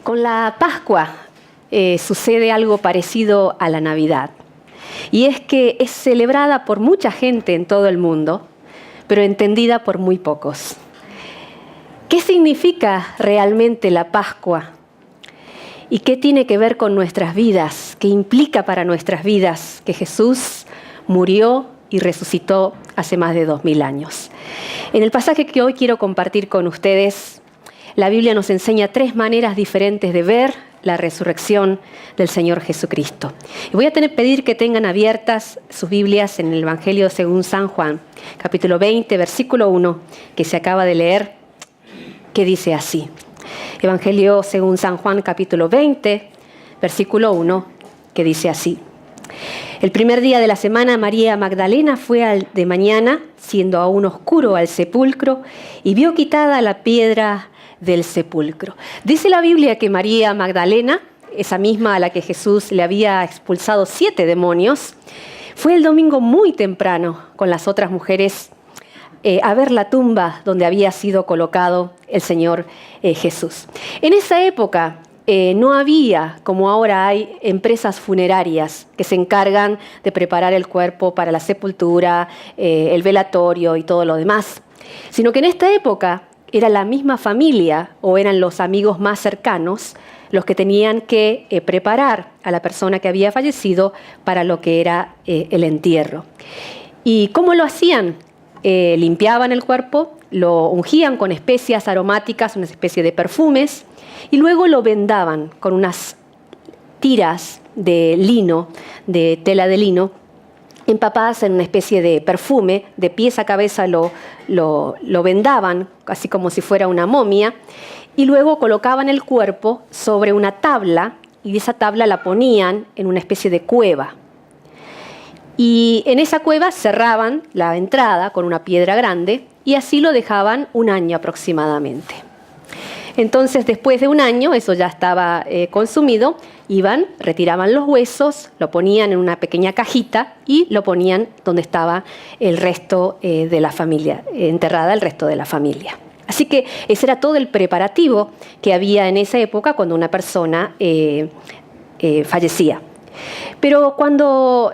Con la Pascua sucede algo parecido a la Navidad. Y es que es celebrada por mucha gente en todo el mundo, pero entendida por muy pocos. ¿Qué significa realmente la Pascua? ¿Y qué tiene que ver con nuestras vidas? ¿Qué implica para nuestras vidas que Jesús murió y resucitó hace más de 2000 años? En el pasaje que hoy quiero compartir con ustedes, la Biblia nos enseña 3 maneras diferentes de ver la resurrección del Señor Jesucristo. Y voy a pedir que tengan abiertas sus Biblias en el Evangelio según San Juan, capítulo 20, versículo 1, que se acaba de leer, que dice así. Evangelio según San Juan, capítulo 20, versículo 1, que dice así. El primer día de la semana, María Magdalena fue de mañana, siendo aún oscuro, al sepulcro y vio quitada la piedra del sepulcro. Dice la Biblia que María Magdalena, esa misma a la que Jesús le había expulsado 7 demonios, fue el domingo muy temprano con las otras mujeres a ver la tumba donde había sido colocado el Señor Jesús. En esa época no había, como ahora hay, empresas funerarias que se encargan de preparar el cuerpo para la sepultura, el velatorio y todo lo demás, sino que en esta época era la misma familia o eran los amigos más cercanos los que tenían que preparar a la persona que había fallecido para lo que era el entierro. ¿Y cómo lo hacían? Limpiaban el cuerpo, lo ungían con especias aromáticas, una especie de perfumes, y luego lo vendaban con unas tiras de lino, de tela de lino, empapadas en una especie de perfume, de pies a cabeza lo vendaban, así como si fuera una momia, y luego colocaban el cuerpo sobre una tabla, y esa tabla la ponían en una especie de cueva. Y en esa cueva cerraban la entrada con una piedra grande, y así lo dejaban 1 año aproximadamente. Entonces, después de 1 año, eso ya estaba consumido, iban, retiraban los huesos, lo ponían en una pequeña cajita y lo ponían donde estaba el resto de la familia, enterrada el resto de la familia. Así que ese era todo el preparativo que había en esa época cuando una persona fallecía. Pero cuando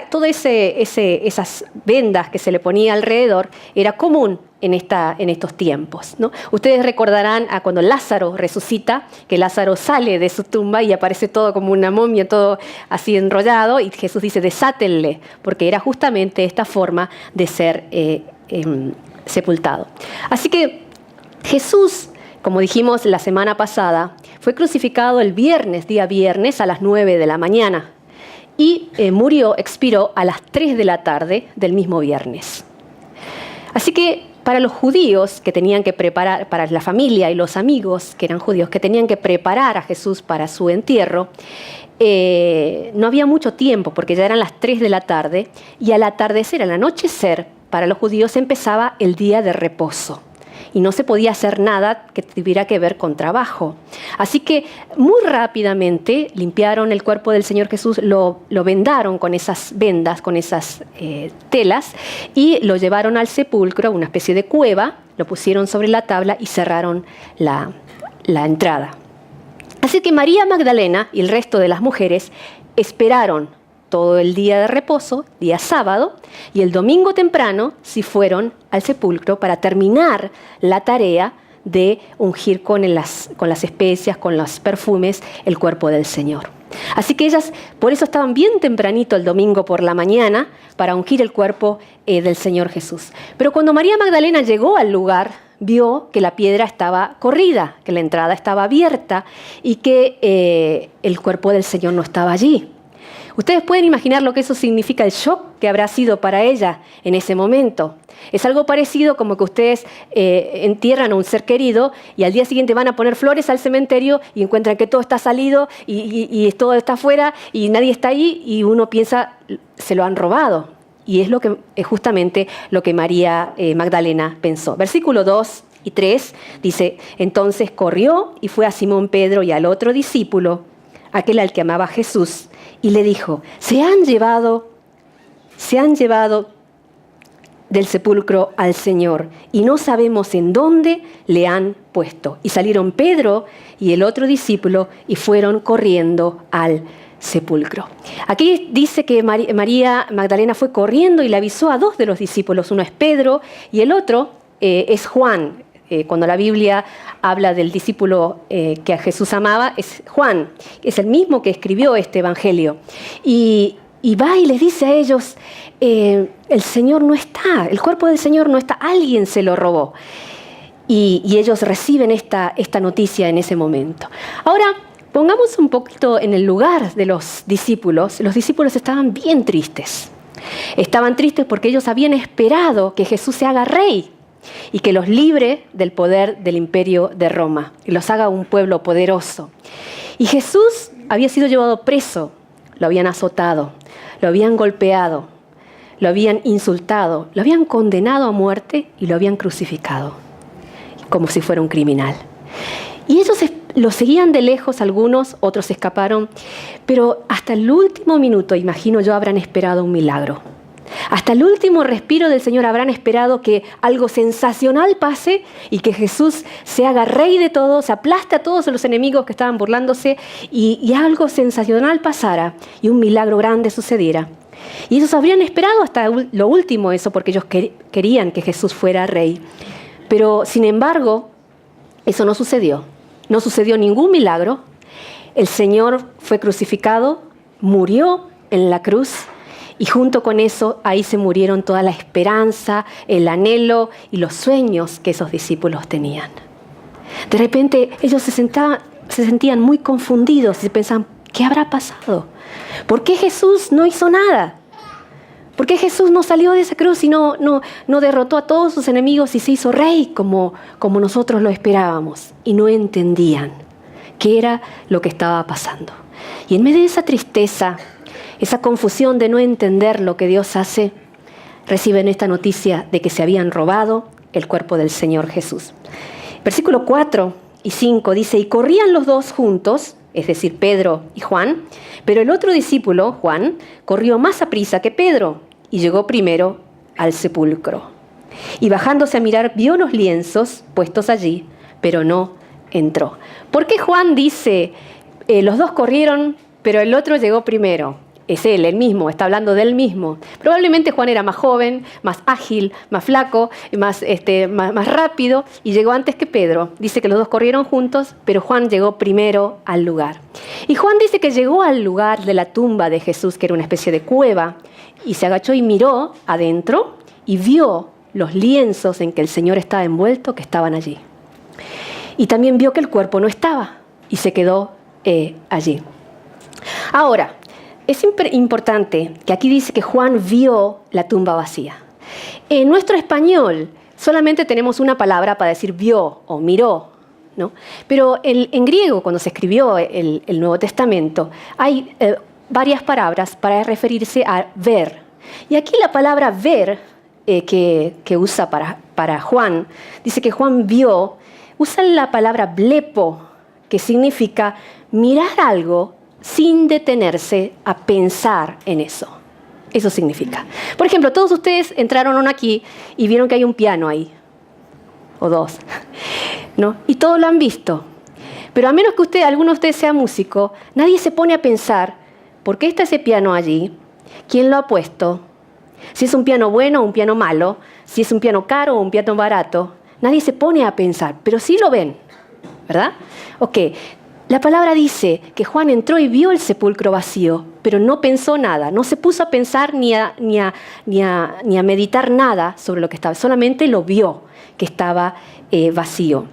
todas esas vendas que se le ponía alrededor era común en estos tiempos, ¿no? Ustedes recordarán a cuando Lázaro resucita, que Lázaro sale de su tumba y aparece todo como una momia, todo así enrollado, y Jesús dice, desátenle, porque era justamente esta forma de ser sepultado. Así que Jesús, como dijimos la semana pasada, fue crucificado el día viernes a las 9 de la mañana y expiró a las 3 de la tarde del mismo viernes. Así que para los judíos que tenían que preparar, para la familia y los amigos que eran judíos, que tenían que preparar a Jesús para su entierro, no había mucho tiempo porque ya eran las 3 de la tarde y al atardecer, al anochecer, para los judíos empezaba el día de reposo. Y no se podía hacer nada que tuviera que ver con trabajo. Así que muy rápidamente limpiaron el cuerpo del Señor Jesús, lo vendaron con esas vendas, con esas telas, y lo llevaron al sepulcro, una especie de cueva, lo pusieron sobre la tabla y cerraron la entrada. Así que María Magdalena y el resto de las mujeres esperaron todo el día de reposo, día sábado, y el domingo temprano sí fueron al sepulcro para terminar la tarea de ungir con las especias, con los perfumes, el cuerpo del Señor. Así que ellas, por eso estaban bien tempranito el domingo por la mañana para ungir el cuerpo del Señor Jesús. Pero cuando María Magdalena llegó al lugar, vio que la piedra estaba corrida, que la entrada estaba abierta y que el cuerpo del Señor no estaba allí. Ustedes pueden imaginar lo que eso significa, el shock que habrá sido para ella en ese momento. Es algo parecido como que ustedes entierran a un ser querido y al día siguiente van a poner flores al cementerio y encuentran que todo está salido y todo está afuera y nadie está ahí y uno piensa, se lo han robado. Y es justamente lo que María Magdalena pensó. Versículo 2 y 3 dice, entonces corrió y fue a Simón Pedro y al otro discípulo aquel al que amaba Jesús, y le dijo: se han llevado del sepulcro al Señor, y no sabemos en dónde le han puesto. Y salieron Pedro y el otro discípulo y fueron corriendo al sepulcro. Aquí dice que María Magdalena fue corriendo y le avisó a 2 de los discípulos. Uno es Pedro y el otro es Juan. Cuando la Biblia habla del discípulo que a Jesús amaba, es Juan, es el mismo que escribió este evangelio. Y va y les dice a ellos: el Señor no está, el cuerpo del Señor no está, alguien se lo robó. Y ellos reciben esta noticia en ese momento. Ahora, pongamos un poquito en el lugar de los discípulos. Los discípulos estaban bien tristes. Estaban tristes porque ellos habían esperado que Jesús se haga rey y que los libre del poder del imperio de Roma y los haga un pueblo poderoso. Y Jesús había sido llevado preso, lo habían azotado, lo habían golpeado, lo habían insultado, lo habían condenado a muerte y lo habían crucificado, como si fuera un criminal. Y ellos lo seguían de lejos, algunos, otros escaparon, pero hasta el último minuto, imagino yo, habrán esperado un milagro. Hasta el último respiro del Señor habrán esperado que algo sensacional pase y que Jesús se haga rey de todos, aplaste a todos los enemigos que estaban burlándose y algo sensacional pasara y un milagro grande sucediera. Y ellos habrían esperado hasta lo último eso porque ellos querían que Jesús fuera rey. Pero, sin embargo, eso no sucedió. No sucedió ningún milagro. El Señor fue crucificado, murió en la cruz. Y junto con eso, ahí se murieron toda la esperanza, el anhelo y los sueños que esos discípulos tenían. De repente, ellos se sentían muy confundidos y pensaban: ¿qué habrá pasado? ¿Por qué Jesús no hizo nada? ¿Por qué Jesús no salió de esa cruz y no derrotó a todos sus enemigos y se hizo rey como nosotros lo esperábamos? Y no entendían qué era lo que estaba pasando. Y en medio de esa tristeza, esa confusión de no entender lo que Dios hace, reciben esta noticia de que se habían robado el cuerpo del Señor Jesús. Versículo 4 y 5 dice: y corrían los 2 juntos, es decir, Pedro y Juan, pero el otro discípulo, Juan, corrió más aprisa que Pedro y llegó primero al sepulcro. Y bajándose a mirar, vio los lienzos puestos allí, pero no entró. ¿Por qué Juan dice, los 2 corrieron, pero el otro llegó primero? Es él, el mismo, está hablando del mismo. Probablemente Juan era más joven, más ágil, más flaco, más rápido y llegó antes que Pedro. Dice que los 2 corrieron juntos, pero Juan llegó primero al lugar. Y Juan dice que llegó al lugar de la tumba de Jesús, que era una especie de cueva, y se agachó y miró adentro y vio los lienzos en que el Señor estaba envuelto, que estaban allí. Y también vio que el cuerpo no estaba y se quedó allí. Ahora, es importante que aquí dice que Juan vio la tumba vacía. En nuestro español solamente tenemos una palabra para decir vio o miró, ¿no? Pero en griego, cuando se escribió el Nuevo Testamento, hay varias palabras para referirse a ver. Y aquí la palabra ver que usa para Juan, dice que Juan vio, usa la palabra blepo, que significa mirar algo sin detenerse a pensar en eso. Eso significa. Por ejemplo, todos ustedes entraron aquí y vieron que hay un piano ahí, o 2, ¿no? Y todos lo han visto. Pero a menos que alguno de ustedes sea músico, nadie se pone a pensar, ¿por qué está ese piano allí? ¿Quién lo ha puesto? Si es un piano bueno o un piano malo, si es un piano caro o un piano barato, nadie se pone a pensar, pero sí lo ven, ¿verdad? Ok. La palabra dice que Juan entró y vio el sepulcro vacío, pero no pensó nada, no se puso a pensar ni a meditar nada sobre lo que estaba, solamente lo vio que estaba vacío.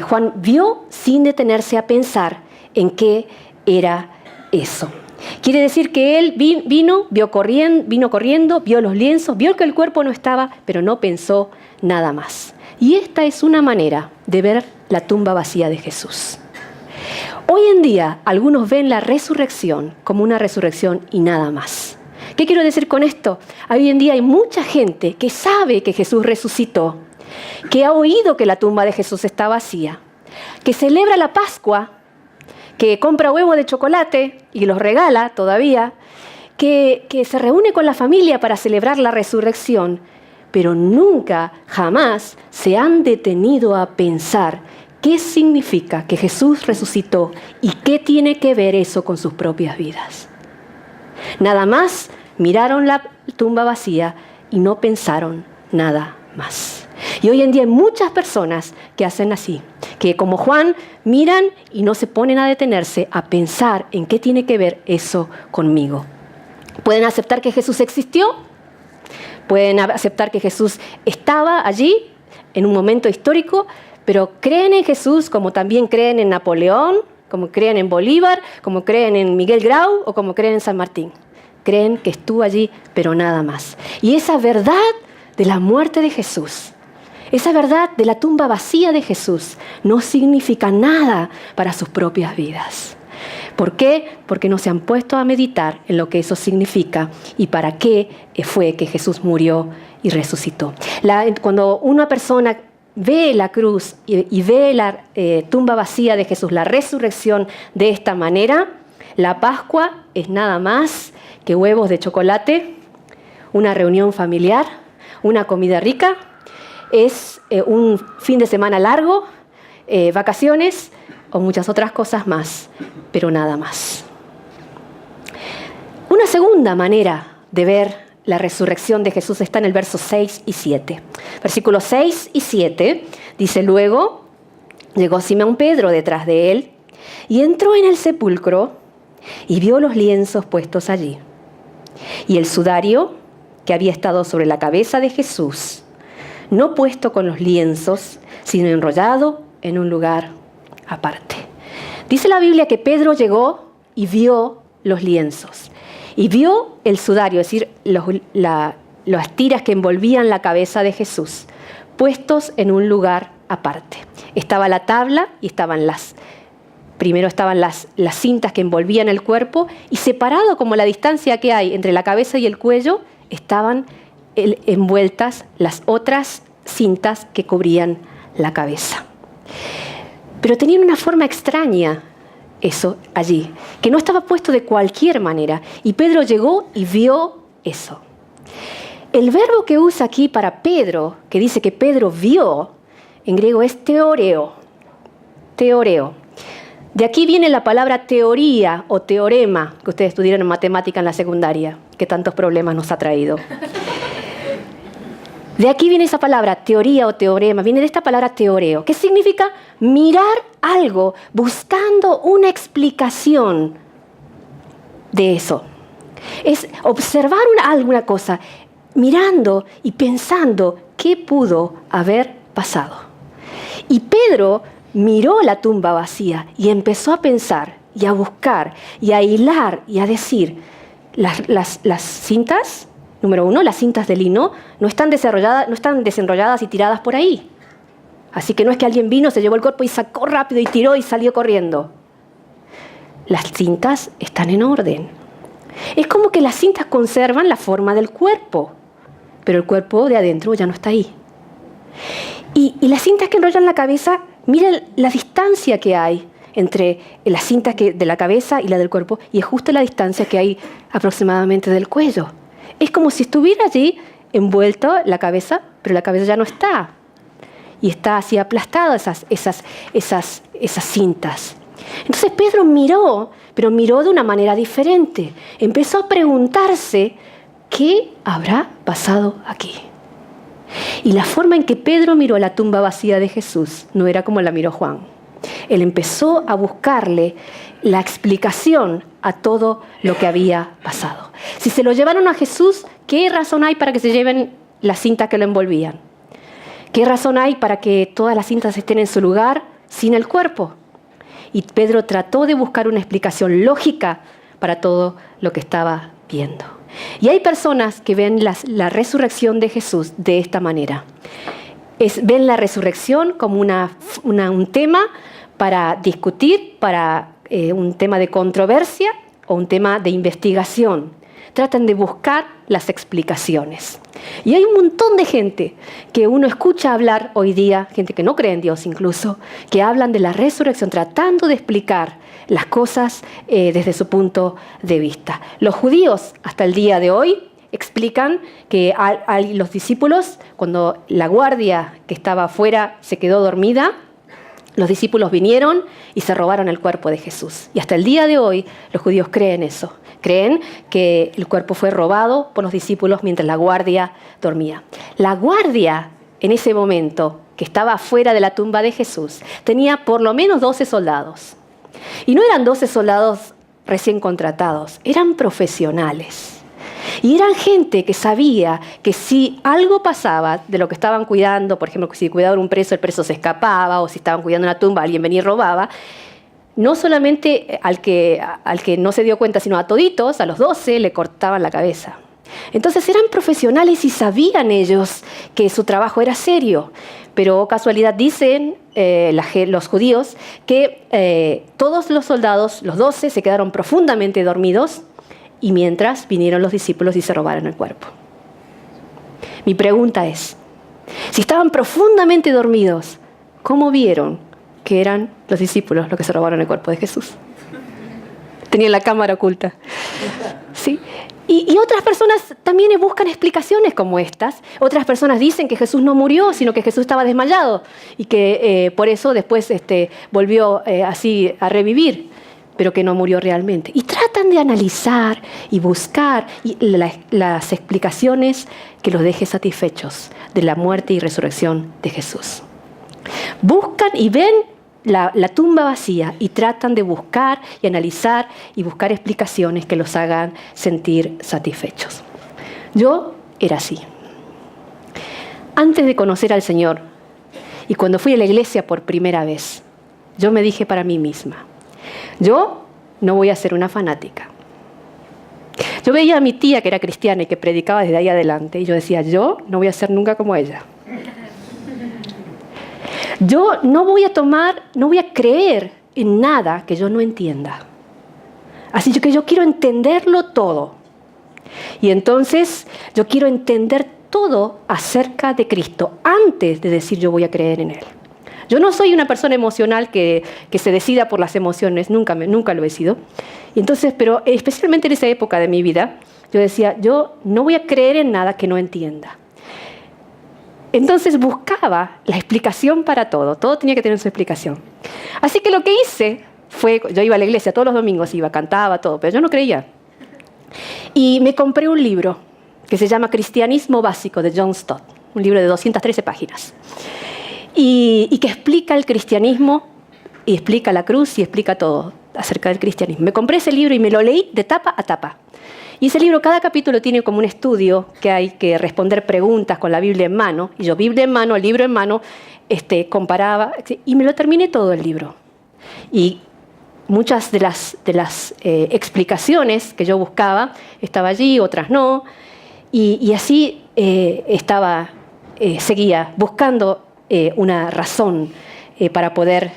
Juan vio sin detenerse a pensar en qué era eso. Quiere decir que él vino corriendo, vio los lienzos, vio que el cuerpo no estaba, pero no pensó nada más. Y esta es una manera de ver la tumba vacía de Jesús. Hoy en día, algunos ven la resurrección como una resurrección y nada más. ¿Qué quiero decir con esto? Hoy en día hay mucha gente que sabe que Jesús resucitó, que ha oído que la tumba de Jesús está vacía, que celebra la Pascua, que compra huevos de chocolate y los regala todavía, que se reúne con la familia para celebrar la resurrección, pero nunca, jamás se han detenido a pensar qué significa que Jesús resucitó y qué tiene que ver eso con sus propias vidas. Nada más miraron la tumba vacía y no pensaron nada más. Y hoy en día hay muchas personas que hacen así, que como Juan miran y no se ponen a detenerse a pensar en qué tiene que ver eso conmigo. Pueden aceptar que Jesús existió, pueden aceptar que Jesús estaba allí en un momento histórico, pero creen en Jesús como también creen en Napoleón, como creen en Bolívar, como creen en Miguel Grau o como creen en San Martín. Creen que estuvo allí, pero nada más. Y esa verdad de la muerte de Jesús, esa verdad de la tumba vacía de Jesús, no significa nada para sus propias vidas. ¿Por qué? Porque no se han puesto a meditar en lo que eso significa y para qué fue que Jesús murió y resucitó. Cuando una persona ve la cruz y ve la tumba vacía de Jesús, la resurrección de esta manera, la Pascua es nada más que huevos de chocolate, una reunión familiar, una comida rica, es un fin de semana largo, vacaciones o muchas otras cosas más, pero nada más. Una segunda manera de ver la resurrección de Jesús está en el verso 6 y 7. Versículos 6 y 7 dice: luego llegó Simón Pedro detrás de él y entró en el sepulcro y vio los lienzos puestos allí y el sudario que había estado sobre la cabeza de Jesús, no puesto con los lienzos, sino enrollado en un lugar aparte. Dice la Biblia que Pedro llegó y vio los lienzos y vio el sudario, es decir, las tiras que envolvían la cabeza de Jesús, puestos en un lugar aparte. Estaba la tabla y primero estaban las cintas que envolvían el cuerpo y separado como la distancia que hay entre la cabeza y el cuello, estaban envueltas las otras cintas que cubrían la cabeza. Pero tenían una forma extraña eso allí, que no estaba puesto de cualquier manera. Y Pedro llegó y vio eso. El verbo que usa aquí para Pedro, que dice que Pedro vio, en griego es teoreo. Teoreo. De aquí viene la palabra teoría o teorema, que ustedes estudiaron en matemática en la secundaria, que tantos problemas nos ha traído. De aquí viene esa palabra, teoría o teorema, viene de esta palabra teoreo, que significa mirar algo buscando una explicación de eso. Es observar alguna cosa, mirando y pensando qué pudo haber pasado. Y Pedro miró la tumba vacía y empezó a pensar y a buscar y a hilar y a decir, las cintas, número uno, las cintas de lino no están desenrolladas y tiradas por ahí. Así que no es que alguien vino, se llevó el cuerpo y sacó rápido y tiró y salió corriendo. Las cintas están en orden. Es como que las cintas conservan la forma del cuerpo, pero el cuerpo de adentro ya no está ahí. Y las cintas que enrollan la cabeza, miren la distancia que hay entre las cintas de la cabeza y la del cuerpo, y es justo la distancia que hay aproximadamente del cuello. Es como si estuviera allí envuelto la cabeza, pero la cabeza ya no está. Y está así aplastado esas cintas. Entonces Pedro miró, pero miró de una manera diferente. Empezó a preguntarse, ¿qué habrá pasado aquí? Y la forma en que Pedro miró la tumba vacía de Jesús no era como la miró Juan. Él empezó a buscarle la explicación a todo lo que había pasado. Si se lo llevaron a Jesús, ¿qué razón hay para que se lleven las cintas que lo envolvían? ¿Qué razón hay para que todas las cintas estén en su lugar sin el cuerpo? Y Pedro trató de buscar una explicación lógica para todo lo que estaba viendo. Y hay personas que ven la resurrección de Jesús de esta manera. Ven la resurrección como un tema para discutir, para un tema de controversia o un tema de investigación. tratan de buscar las explicaciones. Y hay un montón de gente que uno escucha hablar hoy día, gente que no cree en Dios incluso, que hablan de la resurrección, tratando de explicar las cosas desde su punto de vista. Los judíos, hasta el día de hoy, explican que a los discípulos, cuando la guardia que estaba afuera se quedó dormida, los discípulos vinieron y se robaron el cuerpo de Jesús. Y hasta el día de hoy los judíos creen eso. Creen que el cuerpo fue robado por los discípulos mientras la guardia dormía. La guardia, en ese momento, que estaba afuera de la tumba de Jesús, tenía por lo menos 12 soldados. Y no eran 12 soldados recién contratados, eran profesionales. Y eran gente que sabía que si algo pasaba de lo que estaban cuidando, por ejemplo, si cuidaban un preso, el preso se escapaba, o si estaban cuidando una tumba, alguien venía y robaba, no solamente al que no se dio cuenta, sino a toditos, a los 12, le cortaban la cabeza. Entonces eran profesionales y sabían ellos que su trabajo era serio. Pero casualidad dicen los judíos que todos los soldados, los 12, se quedaron profundamente dormidos, y mientras vinieron los discípulos y se robaron el cuerpo. Mi pregunta es, si estaban profundamente dormidos, ¿cómo vieron que eran los discípulos los que se robaron el cuerpo de Jesús? Tenían la cámara oculta. ¿Sí? Y otras personas también buscan explicaciones como estas. Otras personas dicen que Jesús no murió, sino que Jesús estaba desmayado y que por eso después volvió así a revivir, pero que no murió realmente. Y tratan de analizar y buscar las explicaciones que los deje satisfechos de la muerte y resurrección de Jesús. Buscan y ven la tumba vacía y tratan de buscar y analizar y buscar explicaciones que los hagan sentir satisfechos. Yo era así. Antes de conocer al Señor y cuando fui a la iglesia por primera vez, yo me dije para mí misma, yo no voy a ser una fanática. Yo veía a mi tía que era cristiana y que predicaba desde ahí adelante y yo decía, yo no voy a ser nunca como ella. Yo no voy a creer en nada que yo no entienda. Así que yo quiero entenderlo todo. Y entonces yo quiero entender todo acerca de Cristo antes de decir yo voy a creer en Él. Yo no soy una persona emocional que se decida por las emociones, nunca lo he sido. Y entonces, pero especialmente en esa época de mi vida, yo decía, yo no voy a creer en nada que no entienda. Entonces buscaba la explicación para todo tenía que tener su explicación. Así que lo que hice fue, yo iba a la iglesia todos los domingos, cantaba, todo, pero yo no creía. Y me compré un libro que se llama Cristianismo Básico de John Stott, un libro de 213 páginas. Y que explica el cristianismo, y explica la cruz, y explica todo acerca del cristianismo. Me compré ese libro y me lo leí de tapa a tapa. Y ese libro, cada capítulo tiene como un estudio que hay que responder preguntas con la Biblia en mano. Y yo, Biblia en mano, libro en mano, comparaba, y me lo terminé todo el libro. Y muchas de las explicaciones que yo buscaba estaba allí, otras no. Y así seguía buscando una razón para poder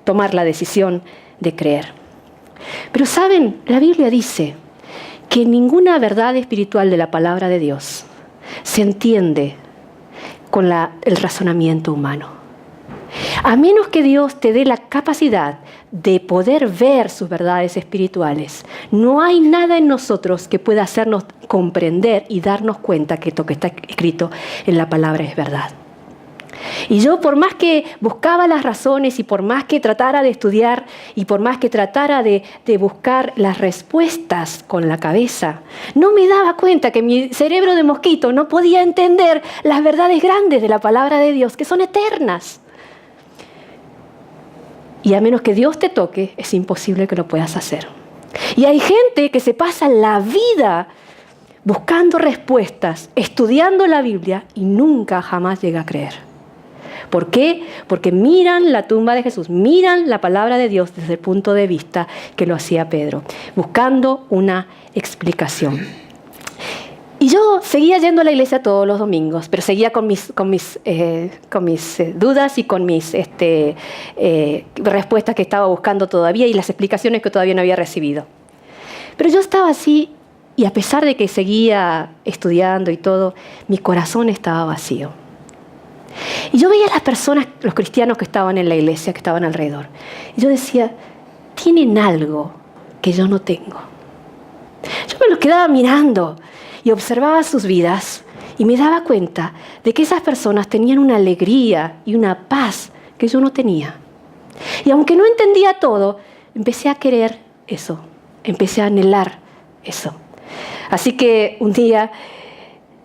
tomar la decisión de creer. Pero ¿saben? La Biblia dice que ninguna verdad espiritual de la palabra de Dios se entiende con el razonamiento humano. A menos que Dios te dé la capacidad de poder ver sus verdades espirituales, no hay nada en nosotros que pueda hacernos comprender y darnos cuenta que lo que está escrito en la palabra es verdad. Y yo, por más que buscaba las razones y por más que tratara de estudiar y por más que tratara de buscar las respuestas con la cabeza, no me daba cuenta que mi cerebro de mosquito no podía entender las verdades grandes de la palabra de Dios, que son eternas. Y a menos que Dios te toque, es imposible que lo puedas hacer. Y hay gente que se pasa la vida buscando respuestas, estudiando la Biblia y nunca jamás llega a creer. ¿Por qué? Porque miran la tumba de Jesús, miran la palabra de Dios desde el punto de vista que lo hacía Pedro, buscando una explicación. Y yo seguía yendo a la iglesia todos los domingos, pero seguía con mis dudas y con mis respuestas que estaba buscando todavía y las explicaciones que todavía no había recibido. Pero yo estaba así Y a pesar de que seguía estudiando y todo, mi corazón estaba vacío. Y yo veía a las personas, los cristianos que estaban en la iglesia, que estaban alrededor. Y yo decía, tienen algo que yo no tengo. Yo me los quedaba mirando y observaba sus vidas y me daba cuenta de que esas personas tenían una alegría y una paz que yo no tenía. Y aunque no entendía todo, empecé a querer eso, empecé a anhelar eso. Así que un día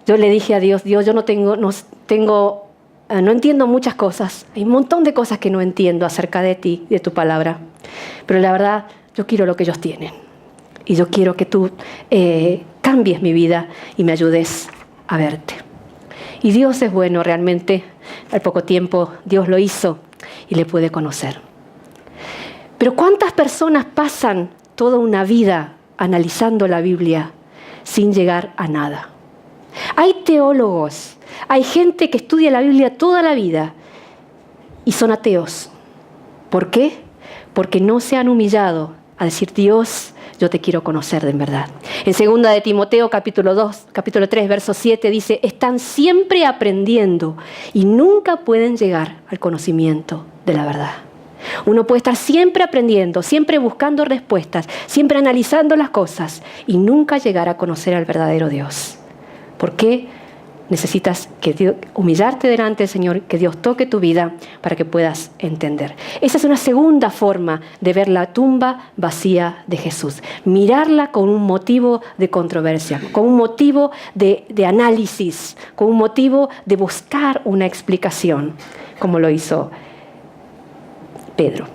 yo le dije a Dios, Dios, yo no entiendo muchas cosas. Hay un montón de cosas que no entiendo acerca de ti, de tu palabra. Pero la verdad, yo quiero lo que ellos tienen. Y yo quiero que tú cambies mi vida y me ayudes a verte. Y Dios es bueno realmente. Al poco tiempo Dios lo hizo y le pude conocer. Pero ¿cuántas personas pasan toda una vida analizando la Biblia sin llegar a nada? Hay teólogos, hay gente que estudia la Biblia toda la vida y son ateos. ¿Por qué? Porque no se han humillado a decir, Dios, yo te quiero conocer de verdad. En 2 de Timoteo, capítulo 3, verso 7, dice, están siempre aprendiendo y nunca pueden llegar al conocimiento de la verdad. Uno puede estar siempre aprendiendo, siempre buscando respuestas, siempre analizando las cosas y nunca llegar a conocer al verdadero Dios. ¿Por qué? Necesitas humillarte delante del Señor, que Dios toque tu vida para que puedas entender. Esa es una segunda forma de ver la tumba vacía de Jesús. Mirarla con un motivo de controversia, con un motivo de análisis, con un motivo de buscar una explicación, como lo hizo Pedro.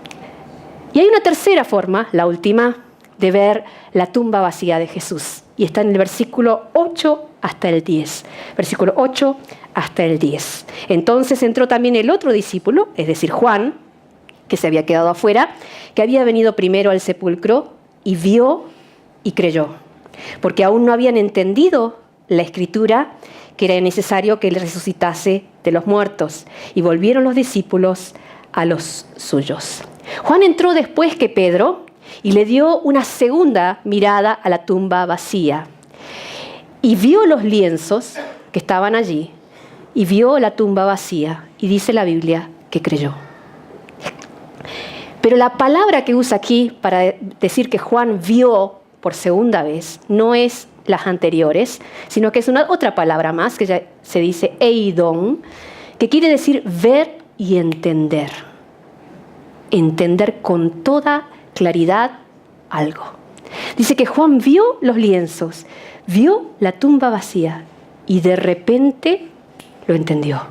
Y hay una tercera forma, la última, de ver la tumba vacía de Jesús. Y está en el versículo 8 hasta el 10. Versículo 8 hasta el 10. Entonces entró también el otro discípulo, es decir, Juan, que se había quedado afuera, que había venido primero al sepulcro y vio y creyó. Porque aún no habían entendido la Escritura, que era necesario que él resucitase de los muertos. Y volvieron los discípulos a los suyos. Juan entró después que Pedro y le dio una segunda mirada a la tumba vacía. Y vio los lienzos que estaban allí y vio la tumba vacía. Y dice la Biblia que creyó. Pero la palabra que usa aquí para decir que Juan vio por segunda vez no es las anteriores, sino que es otra palabra más que ya se dice eidon, que quiere decir ver y entender. Entender con toda claridad algo. Dice que Juan vio los lienzos, vio la tumba vacía y de repente lo entendió.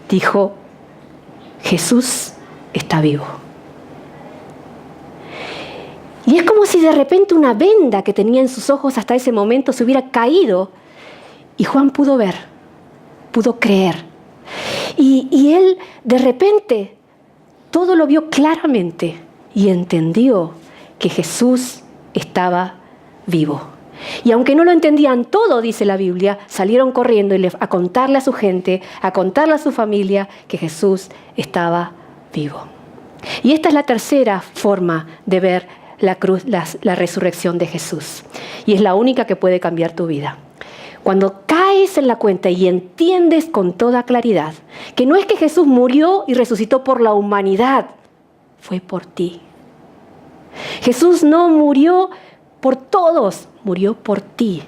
Dijo, Jesús está vivo. Y es como si de repente una venda que tenía en sus ojos hasta ese momento se hubiera caído y Juan pudo ver, pudo creer. Y él de repente todo lo vio claramente y entendió que Jesús estaba vivo. Y aunque no lo entendían todo, dice la Biblia, salieron corriendo a contarle a su gente, a contarle a su familia que Jesús estaba vivo. Y esta es la tercera forma de ver la cruz, la resurrección de Jesús. Y es la única que puede cambiar tu vida. Cuando caes en la cuenta y entiendes con toda claridad que no es que Jesús murió y resucitó por la humanidad, fue por ti. Jesús no murió por todos, murió por ti.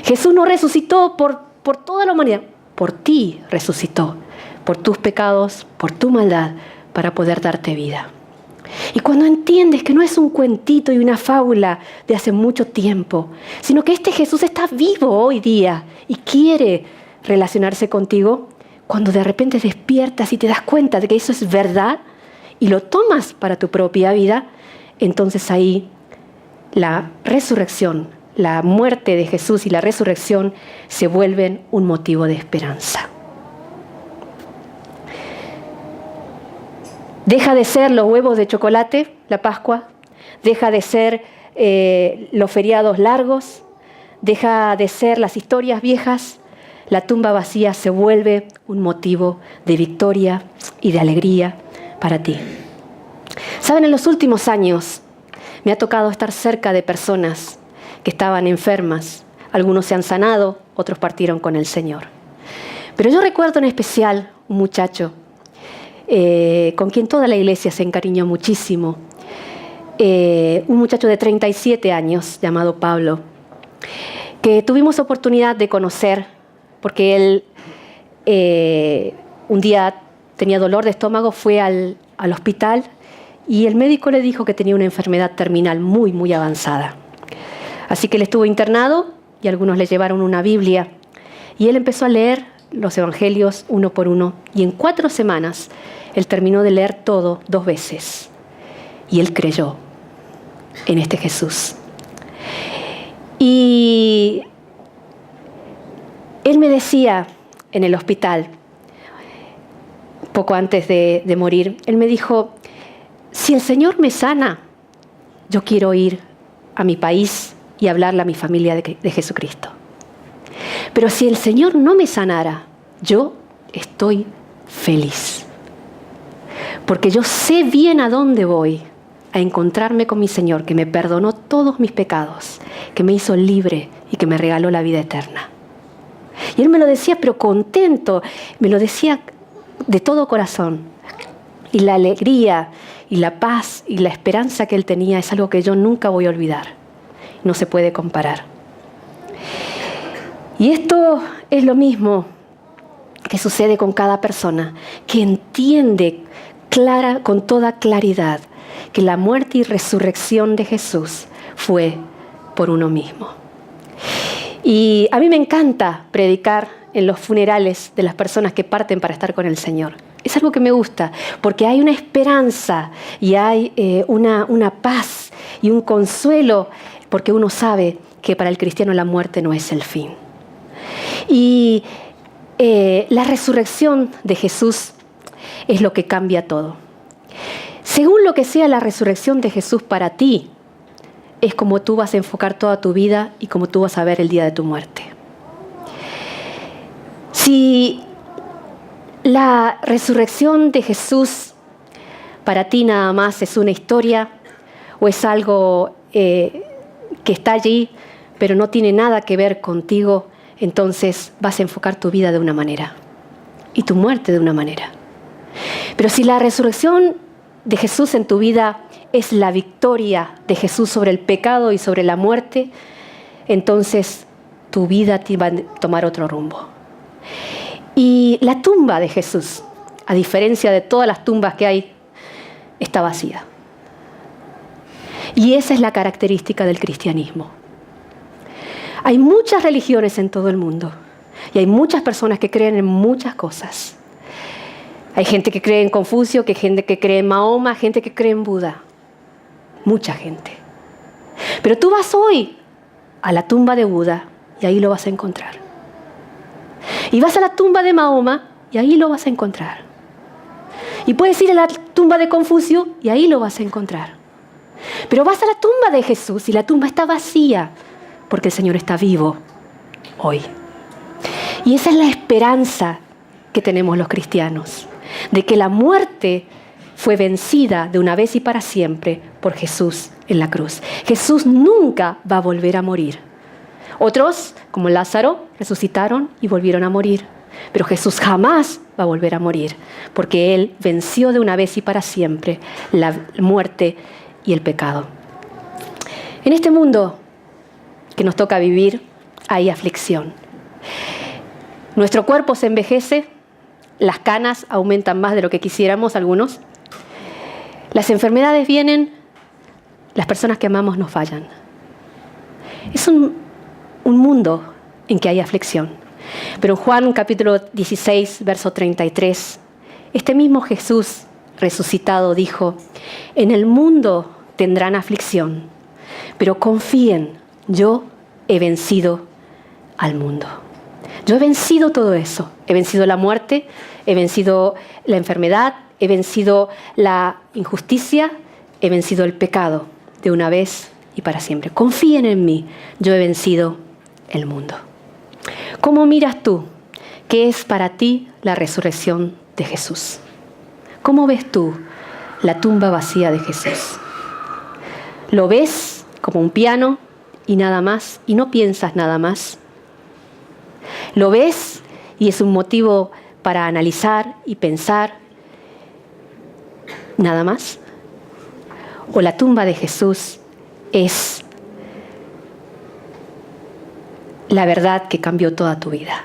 Jesús no resucitó por toda la humanidad, por ti resucitó, por tus pecados, por tu maldad, para poder darte vida. Y cuando entiendes que no es un cuentito y una fábula de hace mucho tiempo, sino que este Jesús está vivo hoy día y quiere relacionarse contigo, cuando de repente despiertas y te das cuenta de que eso es verdad y lo tomas para tu propia vida, entonces ahí la resurrección, la muerte de Jesús y la resurrección se vuelven un motivo de esperanza. Deja de ser los huevos de chocolate, la Pascua, deja de ser los feriados largos, deja de ser las historias viejas. La tumba vacía se vuelve un motivo de victoria y de alegría para ti. Saben, en los últimos años me ha tocado estar cerca de personas que estaban enfermas. Algunos se han sanado, otros partieron con el Señor. Pero yo recuerdo en especial un muchacho con quien toda la iglesia se encariñó muchísimo. Un muchacho de 37 años llamado Pablo, que tuvimos oportunidad de conocer porque él un día tenía dolor de estómago, fue al hospital y el médico le dijo que tenía una enfermedad terminal muy, muy avanzada. Así que él estuvo internado y algunos le llevaron una Biblia y él empezó a leer los evangelios uno por uno y en 4 semanas él terminó de leer todo 2 veces y él creyó en este Jesús. Y él me decía en el hospital, poco antes de morir, él me dijo, si el Señor me sana, yo quiero ir a mi país y hablarle a mi familia de Jesucristo. Pero si el Señor no me sanara, yo estoy feliz. Porque yo sé bien a dónde voy a encontrarme con mi Señor, que me perdonó todos mis pecados, que me hizo libre y que me regaló la vida eterna. Y él me lo decía, pero contento, me lo decía de todo corazón. Y la alegría y la paz y la esperanza que él tenía es algo que yo nunca voy a olvidar. No se puede comparar. Y esto es lo mismo que sucede con cada persona que entiende con toda claridad que la muerte y resurrección de Jesús fue por uno mismo. Y a mí me encanta predicar en los funerales de las personas que parten para estar con el Señor. Es algo que me gusta, porque hay una esperanza y hay una paz y un consuelo, porque uno sabe que para el cristiano la muerte no es el fin. Y la resurrección de Jesús es lo que cambia todo. Según lo que sea la resurrección de Jesús para ti, es como tú vas a enfocar toda tu vida y como tú vas a ver el día de tu muerte. Si la resurrección de Jesús para ti nada más es una historia o es algo que está allí, pero no tiene nada que ver contigo, entonces vas a enfocar tu vida de una manera y tu muerte de una manera. Pero si la resurrección de Jesús en tu vida es la victoria de Jesús sobre el pecado y sobre la muerte, entonces tu vida te va a tomar otro rumbo. Y la tumba de Jesús, a diferencia de todas las tumbas que hay, está vacía. Y esa es la característica del cristianismo. Hay muchas religiones en todo el mundo y hay muchas personas que creen en muchas cosas. Hay gente que cree en Confucio, hay gente que cree en Mahoma, gente que cree en Buda. Mucha gente. Pero tú vas hoy a la tumba de Buda y ahí lo vas a encontrar. Y vas a la tumba de Mahoma y ahí lo vas a encontrar. Y puedes ir a la tumba de Confucio y ahí lo vas a encontrar. Pero vas a la tumba de Jesús y la tumba está vacía porque el Señor está vivo hoy. Y esa es la esperanza que tenemos los cristianos, de que la muerte fue vencida de una vez y para siempre por Jesús en la cruz. Jesús nunca va a volver a morir. Otros, como Lázaro, resucitaron y volvieron a morir. Pero Jesús jamás va a volver a morir, porque Él venció de una vez y para siempre la muerte y el pecado. En este mundo que nos toca vivir hay aflicción. Nuestro cuerpo se envejece, las canas aumentan más de lo que quisiéramos algunos. Las enfermedades vienen, las personas que amamos nos fallan. Es un mundo en que hay aflicción. Pero en Juan capítulo 16, verso 33, este mismo Jesús resucitado dijo, en el mundo tendrán aflicción, pero confíen, yo he vencido al mundo. Yo he vencido todo eso. He vencido la muerte, he vencido la enfermedad, he vencido la injusticia, he vencido el pecado de una vez y para siempre. Confíen en mí, yo he vencido el mundo. ¿Cómo miras tú? ¿Qué es para ti la resurrección de Jesús? ¿Cómo ves tú la tumba vacía de Jesús? ¿Lo ves como un piano y nada más, y no piensas nada más. Lo ves y es un motivo para analizar y pensar nada más. O la tumba de Jesús es la verdad que cambió toda tu vida.